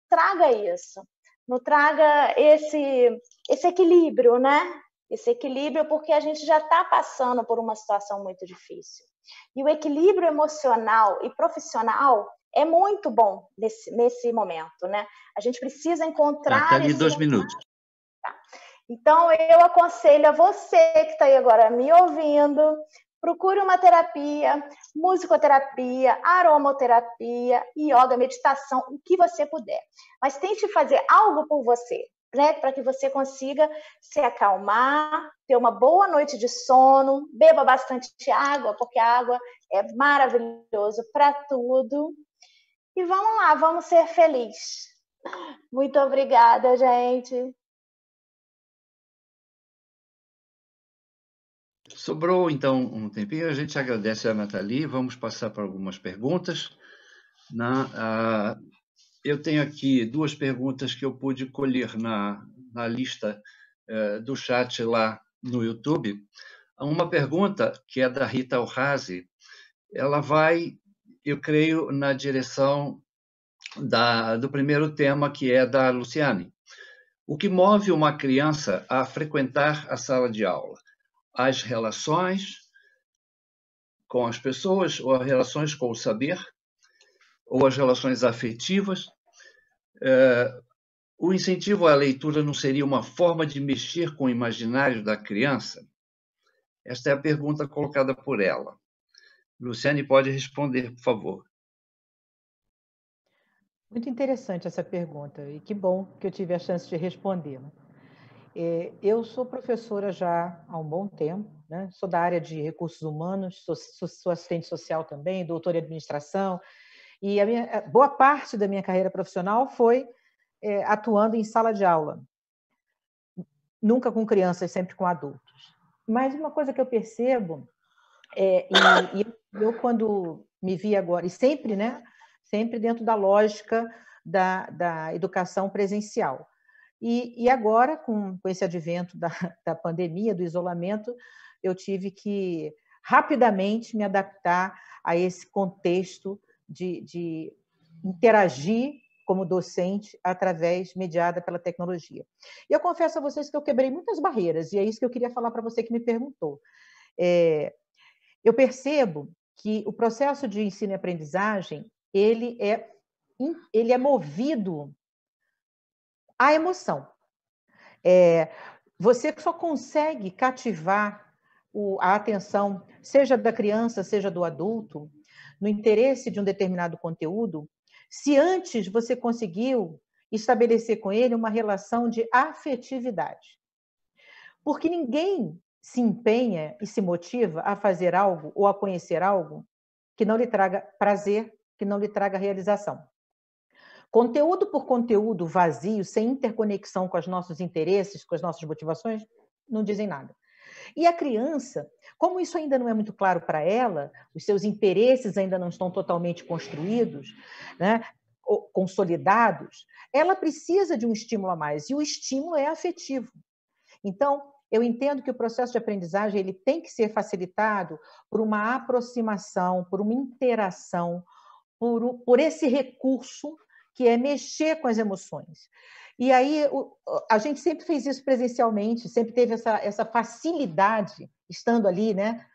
S4: traga isso, nos traga esse equilíbrio, né? Esse equilíbrio, porque a gente já está passando por uma situação muito difícil. E o equilíbrio emocional e profissional é muito bom nesse momento, né? A gente precisa encontrar...
S1: Tá ali 2 minutos.
S4: Tá. Então, eu aconselho a você que está aí agora me ouvindo, procure uma terapia, musicoterapia, aromaterapia, yoga, meditação, o que você puder. Mas tente fazer algo por você, né? Para que você consiga se acalmar, ter uma boa noite de sono, beba bastante água, porque a água é maravilhoso para tudo. E vamos lá, vamos ser felizes. Muito obrigada, gente.
S1: Sobrou, então, um tempinho. A gente agradece a Nathalie. Vamos passar para algumas perguntas. Eu tenho aqui 2 perguntas que eu pude colher na lista do chat lá no YouTube. Uma pergunta, que é da Rita Alhazi, ela vai, eu creio, na direção do primeiro tema, que é da Luciane. O que move uma criança a frequentar a sala de aula? As relações com as pessoas, ou as relações com o saber, ou as relações afetivas? O incentivo à leitura não seria uma forma de mexer com o imaginário da criança? Esta é a pergunta colocada por ela. Luciane pode responder, por favor.
S2: Muito interessante essa pergunta, e que bom que eu tive a chance de respondê-la. Eu sou professora já há um bom tempo, né? Sou da área de recursos humanos, sou assistente social também, doutora em administração, e boa parte da minha carreira profissional foi atuando em sala de aula, nunca com crianças, sempre com adultos. Mas uma coisa que eu percebo, eu quando me vi agora, e sempre, né, sempre dentro da lógica da educação presencial. E agora, com esse advento da pandemia, do isolamento, eu tive que rapidamente me adaptar a esse contexto de interagir como docente mediada pela tecnologia. E eu confesso a vocês que eu quebrei muitas barreiras, e é isso que eu queria falar para você que me perguntou. Eu percebo que o processo de ensino e aprendizagem, ele é movido à emoção. Você só consegue cativar a atenção, seja da criança, seja do adulto, no interesse de um determinado conteúdo, se antes você conseguiu estabelecer com ele uma relação de afetividade. Porque ninguém se empenha e se motiva a fazer algo ou a conhecer algo que não lhe traga prazer, que não lhe traga realização. Conteúdo por conteúdo vazio, sem interconexão com os nossos interesses, com as nossas motivações, não dizem nada. E a criança, como isso ainda não é muito claro para ela, os seus interesses ainda não estão totalmente construídos, né, consolidados, ela precisa de um estímulo a mais, e o estímulo é afetivo. Então, eu entendo que o processo de aprendizagem ele tem que ser facilitado por uma aproximação, por uma interação, por esse recurso que é mexer com as emoções. E aí a gente sempre fez isso presencialmente, sempre teve essa facilidade, estando ali, né,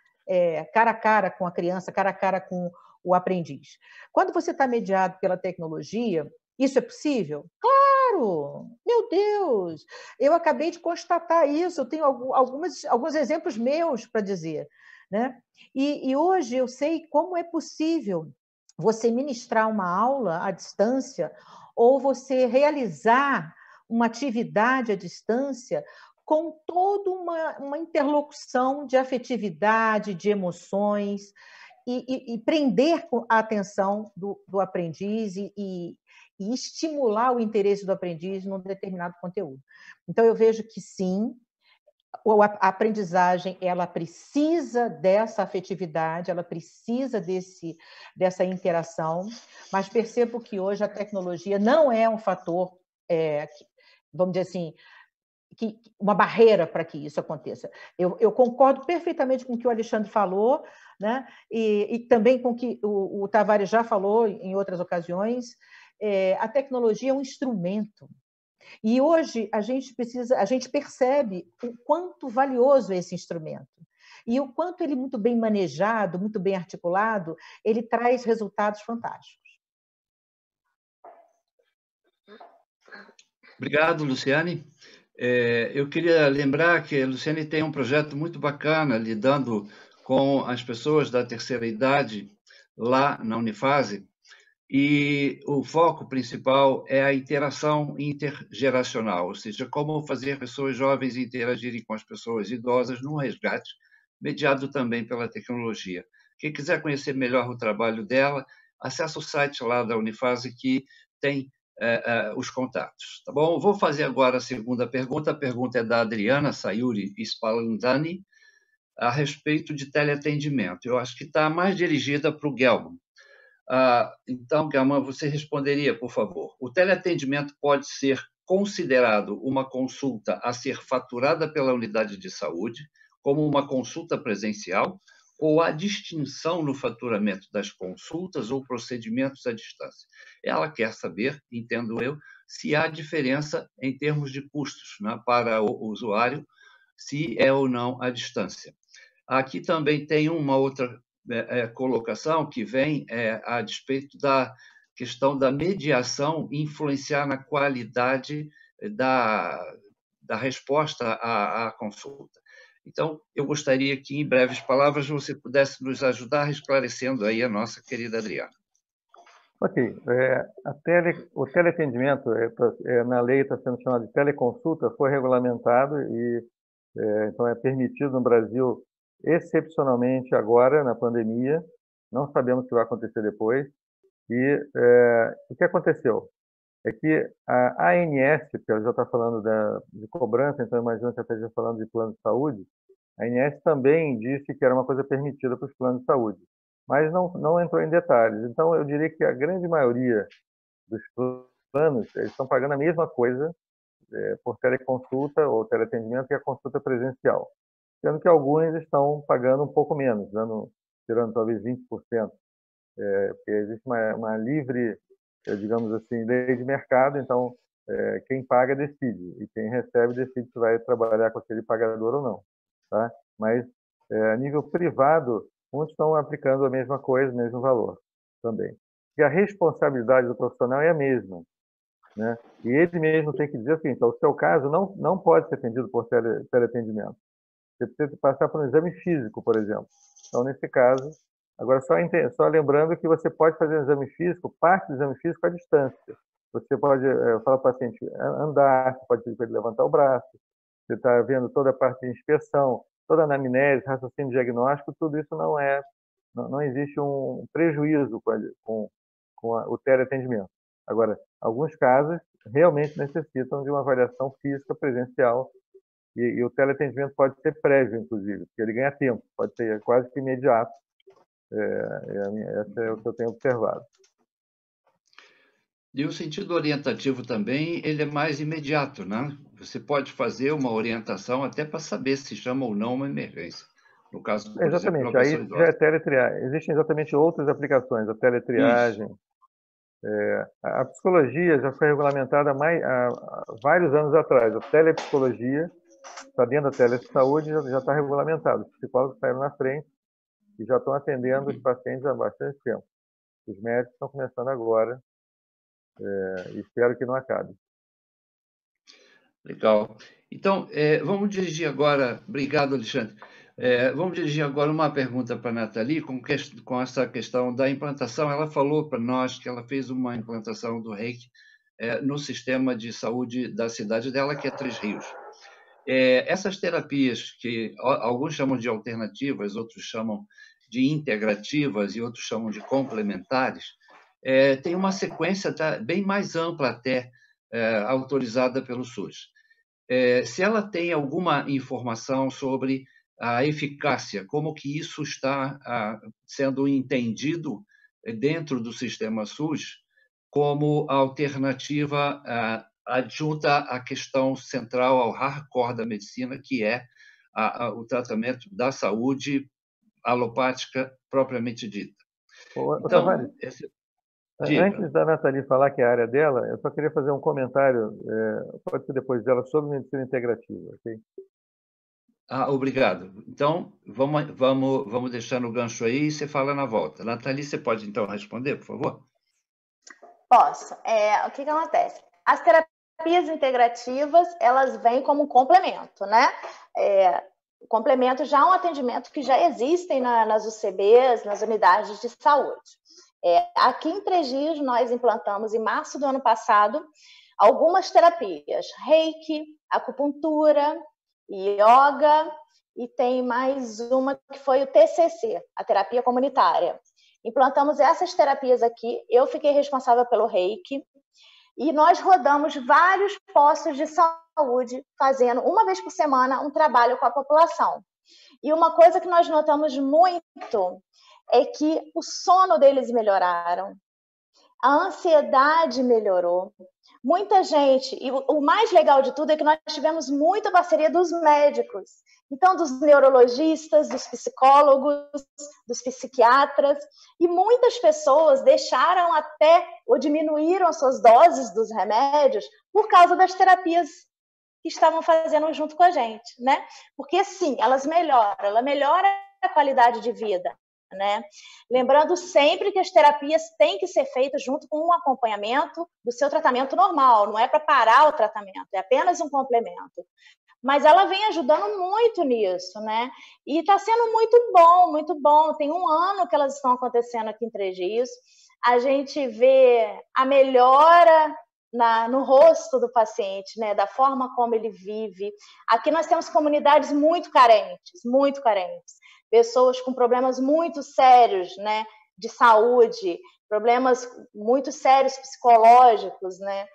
S2: cara a cara com a criança, cara a cara com o aprendiz. Quando você está mediado pela tecnologia, isso é possível? Claro! Meu Deus! Eu acabei de constatar isso, eu tenho alguns exemplos meus para dizer, né? E hoje eu sei como é possível você ministrar uma aula à distância ou você realizar uma atividade à distância com toda uma interlocução de afetividade, de emoções, e prender a atenção do aprendiz e estimular o interesse do aprendiz num determinado conteúdo. Então, eu vejo que, sim, a aprendizagem ela precisa dessa afetividade, ela precisa dessa interação, mas percebo que hoje a tecnologia não é um fator, vamos dizer assim, uma barreira para que isso aconteça. Eu concordo perfeitamente com o que o Alexandre falou, né? E também com o que o Tavares já falou em outras ocasiões. A tecnologia é um instrumento. E hoje a gente percebe o quanto valioso é esse instrumento. E o quanto ele, muito bem manejado, muito bem articulado, ele traz resultados fantásticos.
S1: Obrigado, Luciane. Eu queria lembrar que a Luciane tem um projeto muito bacana lidando com as pessoas da terceira idade lá na Unifase, e o foco principal é a interação intergeracional, ou seja, como fazer pessoas jovens interagirem com as pessoas idosas num resgate, mediado também pela tecnologia. Quem quiser conhecer melhor o trabalho dela, acesse o site lá da Unifase que tem os contatos. Tá bom? Vou fazer agora a segunda pergunta. A pergunta é da Adriana Sayuri Spallanzani, a respeito de teleatendimento. Eu acho que está mais dirigida para o Gelman. Então, Gelman, você responderia, por favor. O teleatendimento pode ser considerado uma consulta a ser faturada pela unidade de saúde, como uma consulta presencial, ou a distinção no faturamento das consultas ou procedimentos à distância? Ela quer saber, entendo eu, se há diferença em termos de custos, né, para o usuário, se é ou não à distância. Aqui também tem uma outra colocação que vem a despeito da questão da mediação influenciar na qualidade da resposta à consulta. Então, eu gostaria que, em breves palavras, você pudesse nos ajudar esclarecendo aí a nossa querida Adriana.
S3: Ok. O teleatendimento, na lei está sendo chamado de teleconsulta, foi regulamentado e então é permitido no Brasil, excepcionalmente agora, na pandemia. Não sabemos o que vai acontecer depois. E o que aconteceu? É que a ANS, que ela já está falando de cobrança, então imagino que ela esteja falando de plano de saúde, a ANS também disse que era uma coisa permitida para os planos de saúde, mas não entrou em detalhes. Então, eu diria que a grande maioria dos planos eles estão pagando a mesma coisa por teleconsulta ou teleatendimento que a consulta presencial, sendo que alguns estão pagando um pouco menos, tirando talvez 20%, porque existe uma livre, digamos assim, lei de mercado, então quem paga decide, e quem recebe decide se vai trabalhar com aquele pagador ou não. Tá? Mas, a nível privado, muitos estão aplicando a mesma coisa, o mesmo valor também. E a responsabilidade do profissional é a mesma, né? E ele mesmo tem que dizer assim, então, o seu caso não pode ser atendido por teleatendimento. Você precisa passar por um exame físico, por exemplo. Então, nesse caso, agora só lembrando que você pode fazer um exame físico, parte do exame físico à distância. Você pode falar para o paciente andar, você pode pedir para ele levantar o braço, você está vendo toda a parte de inspeção, toda a anamnese, raciocínio diagnóstico, tudo isso não existe um prejuízo com o teleatendimento. Agora, alguns casos realmente necessitam de uma avaliação física presencial e o teleatendimento pode ser prévio, inclusive, porque ele ganha tempo, pode ser quase que imediato. Esse é o que eu tenho observado.
S1: E o sentido orientativo também, ele é mais imediato, né? Você pode fazer uma orientação até para saber se chama ou não uma emergência. No caso, por exemplo, de uma
S3: Exatamente, aí
S1: pessoa
S3: já é
S1: idosa.
S3: teletriagem. Existem exatamente outras aplicações, a
S1: Isso.
S3: teletriagem. A psicologia já foi regulamentada há vários anos atrás. A telepsicologia está dentro da telesaúde, já está regulamentado. Os psicólogos saíram na frente e já estão atendendo os pacientes há bastante tempo. Os médicos estão começando agora, e espero que não acabe.
S1: Legal. Então, vamos dirigir agora. Obrigado, Alexandre. Vamos dirigir agora uma pergunta para a Nathalie com essa questão da implantação. Ela falou para nós que ela fez uma implantação do Reiki no sistema de saúde da cidade dela, que é Três Rios. Essas terapias, que alguns chamam de alternativas, outros chamam de integrativas e outros chamam de complementares, tem uma sequência bem mais ampla até, autorizada pelo SUS. Se ela tem alguma informação sobre a eficácia, como que isso está sendo entendido dentro do sistema SUS como alternativa adjunta à questão central, ao hardcore da medicina, que é o tratamento da saúde alopática propriamente dita.
S3: Ô,
S1: Então,
S3: Tavares,
S1: diga.
S3: antes da Nathalie falar que é a área dela, eu só queria fazer um comentário, pode ser depois dela, sobre medicina integrativa, ok?
S1: Obrigado. Então, vamos deixar no gancho aí e você fala na volta. Nathalie, você pode, então, responder, por favor?
S4: Posso. O que acontece? As terapias integrativas, elas vêm como um complemento, né? Complemento já a um atendimento que já existem nas UCBs, nas unidades de saúde. Aqui em Três Rios, nós implantamos, em março do ano passado, algumas terapias. Reiki, acupuntura, yoga, e tem mais uma que foi o TCC, a terapia comunitária. Implantamos essas terapias aqui, eu fiquei responsável pelo Reiki, e nós rodamos vários postos de saúde, fazendo uma vez por semana um trabalho com a população. E uma coisa que nós notamos muito é que o sono deles melhoraram, a ansiedade melhorou. Muita gente, e o mais legal de tudo é que nós tivemos muita parceria dos médicos. Então, dos neurologistas, dos psicólogos, dos psiquiatras, e muitas pessoas deixaram até ou diminuíram as suas doses dos remédios por causa das terapias que estavam fazendo junto com a gente, né? Porque sim, ela melhora a qualidade de vida, né? Lembrando sempre que as terapias têm que ser feitas junto com um acompanhamento do seu tratamento normal, não é para parar o tratamento, é apenas um complemento. Mas ela vem ajudando muito nisso, né? E está sendo muito bom, muito bom. Tem um ano que elas estão acontecendo aqui em Três Rios. A gente vê a melhora no rosto do paciente, né? Da forma como ele vive. Aqui nós temos comunidades muito carentes, muito carentes. Pessoas com problemas muito sérios, né? De saúde, problemas muito sérios psicológicos, né?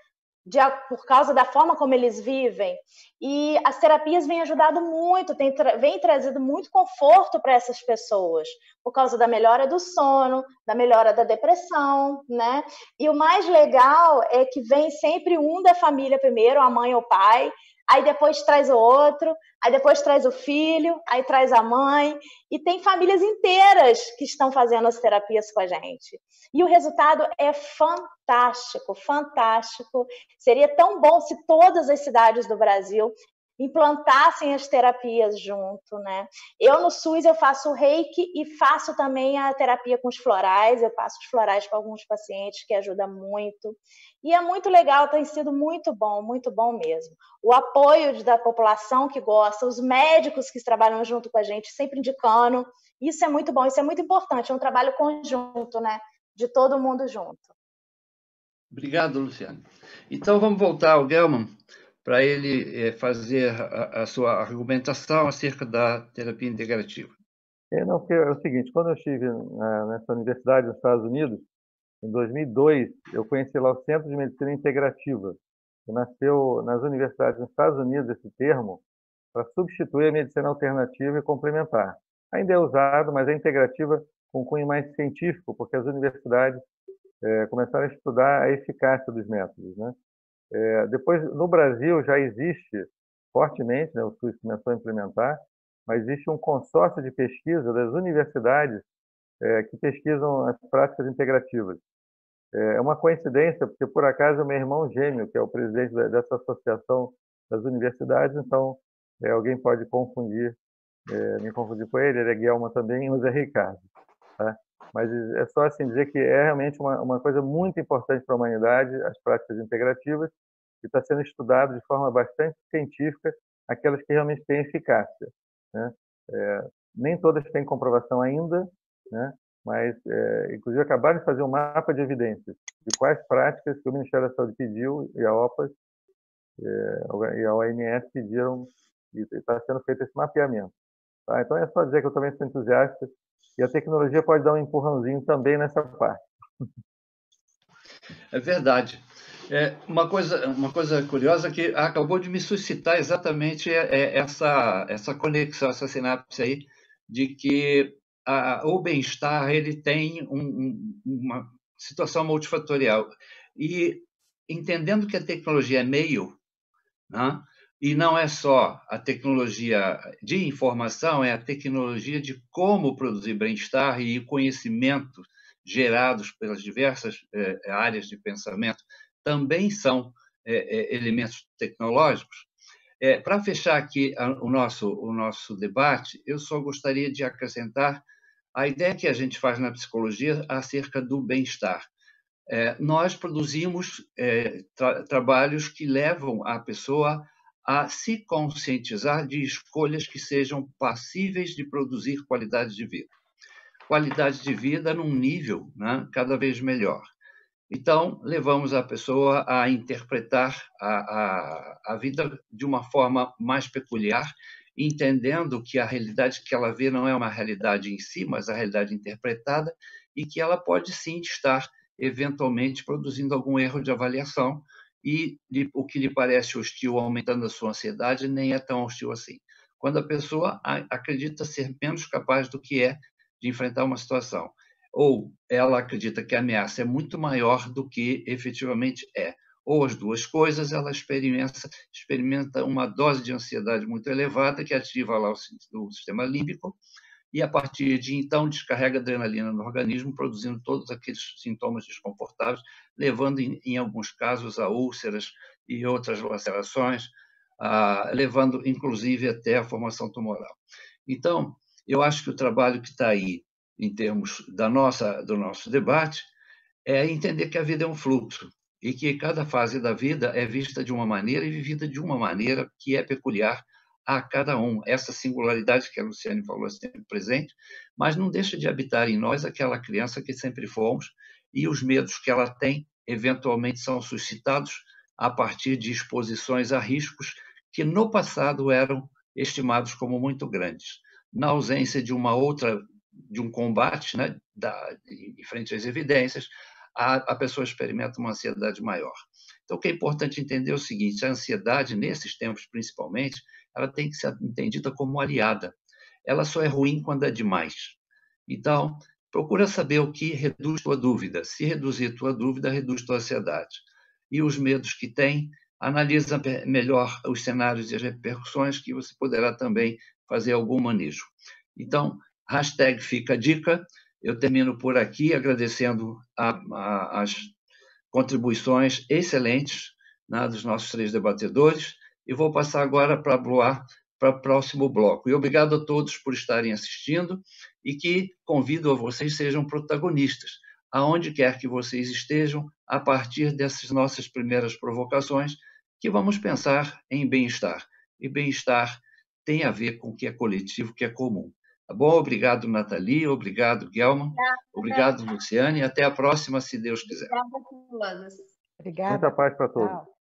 S4: Por causa da forma como eles vivem. E as terapias vêm ajudado muito, vêm trazido muito conforto para essas pessoas, por causa da melhora do sono, da melhora da depressão, né? E o mais legal é que vem sempre um da família primeiro, a mãe ou o pai, aí depois traz o outro, aí depois traz o filho, aí traz a mãe, e tem famílias inteiras que estão fazendo as terapias com a gente. E o resultado é fantástico, fantástico. Seria tão bom se todas as cidades do Brasil implantassem as terapias junto, né? Eu no SUS eu faço o Reiki e faço também a terapia com os florais, eu passo os florais para alguns pacientes, que ajuda muito. E é muito legal, tem sido muito bom mesmo. O apoio da população que gosta, os médicos que trabalham junto com a gente, sempre indicando, isso é muito bom, isso é muito importante, é um trabalho conjunto, né? De todo mundo junto.
S1: Obrigado, Luciano. Então, vamos voltar ao Gelman para ele fazer a sua argumentação acerca da terapia integrativa.
S3: Não, porque é o seguinte, quando eu estive nessa universidade nos Estados Unidos, em 2002, eu conheci lá o Centro de Medicina Integrativa, que nasceu nas universidades nos Estados Unidos, esse termo, para substituir a medicina alternativa e complementar. Ainda é usado, mas é integrativa com cunho mais científico, porque as universidades começaram a estudar a eficácia dos métodos, né? Depois, no Brasil, já existe fortemente, né, o SUS começou a implementar, mas existe um consórcio de pesquisa das universidades que pesquisam as práticas integrativas. É uma coincidência, porque por acaso o meu irmão gêmeo, que é o presidente dessa associação das universidades, então alguém pode confundir, me confundir com ele é Guelma também, mas é Ricardo. Tá? Mas é só assim dizer que é realmente uma coisa muito importante para a humanidade, as práticas integrativas, e está sendo estudado de forma bastante científica aquelas que realmente têm eficácia, né? Nem todas têm comprovação ainda, né? Mas, inclusive, acabaram de fazer um mapa de evidências de quais práticas que o Ministério da Saúde pediu e a OPAS e a OMS pediram, e está sendo feito esse mapeamento. Tá? Então, é só dizer que eu também sou entusiasta e a tecnologia pode dar um empurrãozinho também nessa parte.
S1: É verdade. Uma coisa curiosa que acabou de me suscitar exatamente essa conexão, essa sinapse aí, de que o bem-estar ele tem uma situação multifatorial. E entendendo que a tecnologia é meio, né? E não é só a tecnologia de informação, é a tecnologia de como produzir bem-estar e conhecimento gerados pelas diversas áreas de pensamento também são elementos tecnológicos. Para fechar aqui o nosso debate, eu só gostaria de acrescentar a ideia que a gente faz na psicologia acerca do bem-estar. Nós produzimos trabalhos que levam a pessoa a se conscientizar de escolhas que sejam passíveis de produzir qualidade de vida. Qualidade de vida num nível, né, cada vez melhor. Então, levamos a pessoa a interpretar a vida de uma forma mais peculiar, entendendo que a realidade que ela vê não é uma realidade em si, mas a realidade interpretada, e que ela pode sim estar, eventualmente, produzindo algum erro de avaliação, e o que lhe parece hostil, aumentando a sua ansiedade, nem é tão hostil assim. Quando a pessoa acredita ser menos capaz do que é de enfrentar uma situação, ou ela acredita que a ameaça é muito maior do que efetivamente é, ou as duas coisas, ela experimenta uma dose de ansiedade muito elevada que ativa lá o sistema límbico e, a partir de então, descarrega adrenalina no organismo, produzindo todos aqueles sintomas desconfortáveis, levando, em alguns casos, a úlceras e outras lacerações, levando, inclusive, até a formação tumoral. Então, eu acho que o trabalho que está aí, em termos do nosso debate, é entender que a vida é um fluxo e que cada fase da vida é vista de uma maneira e vivida de uma maneira que é peculiar a cada um. Essa singularidade que a Luciane falou é sempre presente, mas não deixa de habitar em nós aquela criança que sempre fomos, e os medos que ela tem, eventualmente, são suscitados a partir de exposições a riscos que no passado eram estimados como muito grandes. Na ausência de um combate, né, em frente às evidências, a pessoa experimenta uma ansiedade maior. Então, o que é importante entender é o seguinte: a ansiedade, nesses tempos principalmente, ela tem que ser entendida como aliada. Ela só é ruim quando é demais. Então, procura saber o que reduz tua dúvida. Se reduzir tua dúvida, reduz tua ansiedade. E os medos que tem, analisa melhor os cenários e as repercussões, que você poderá também fazer algum manejo. Então, hashtag fica a dica. Eu termino por aqui agradecendo as contribuições excelentes, né, dos nossos 3 debatedores, e vou passar agora para o próximo bloco. E obrigado a todos por estarem assistindo, e que convido a vocês sejam protagonistas, aonde quer que vocês estejam, a partir dessas nossas primeiras provocações, que vamos pensar em bem-estar. E bem-estar tem a ver com o que é coletivo, o que é comum. Tá bom? Obrigado, Nathalie. Obrigado, Guelma. Obrigado, Luciane. Até a próxima, se Deus quiser.
S2: Obrigada.
S3: Muita paz para todos.
S2: Tchau.